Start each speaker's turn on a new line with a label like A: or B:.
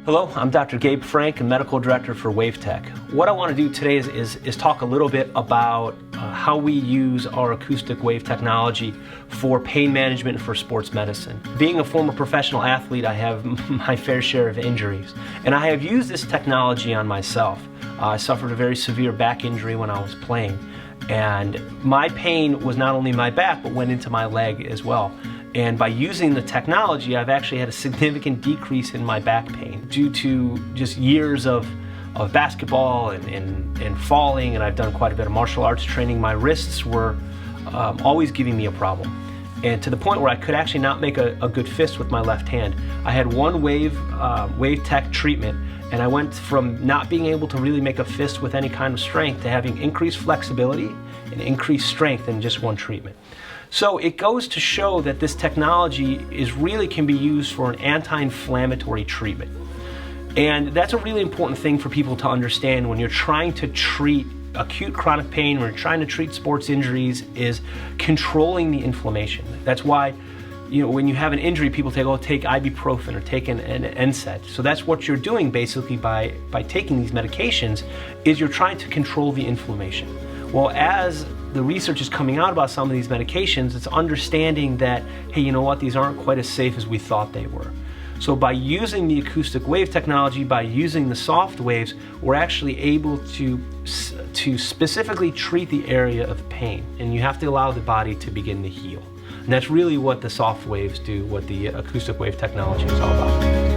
A: Hello, I'm Dr. Gabe Frank, Medical Director for WaveTech. What I want to do today is talk a little bit about how we use our acoustic wave technology for pain management for sports medicine. Being a former professional athlete, I have my fair share of injuries, and I have used this technology on myself. I suffered a very severe back injury when I was playing, and my pain was not only my back, but went into my leg as well. And by using the technology, I've actually had a significant decrease in my back pain due to just years of basketball and falling, and I've done quite a bit of martial arts training. My wrists were always giving me a problem, and to the point where I could actually not make a good fist with my left hand. I had one WaveTech treatment, and I went from not being able to really make a fist with any kind of strength to having increased flexibility and increased strength in just one treatment. So it goes to show that this technology really can be used for an anti-inflammatory treatment. And that's a really important thing for people to understand when you're trying to treat acute chronic pain, when you're trying to treat sports injuries, is controlling the inflammation. That's why, when you have an injury, people take ibuprofen or take an NSAID. So that's what you're doing basically by taking these medications, is you're trying to control the inflammation. Well, as the research is coming out about some of these medications, it's understanding that, hey, you know what, these aren't quite as safe as we thought they were. So by using the acoustic wave technology, by using the soft waves, we're actually able to specifically treat the area of pain, and you have to allow the body to begin to heal. And that's really what the soft waves do, what the acoustic wave technology is all about.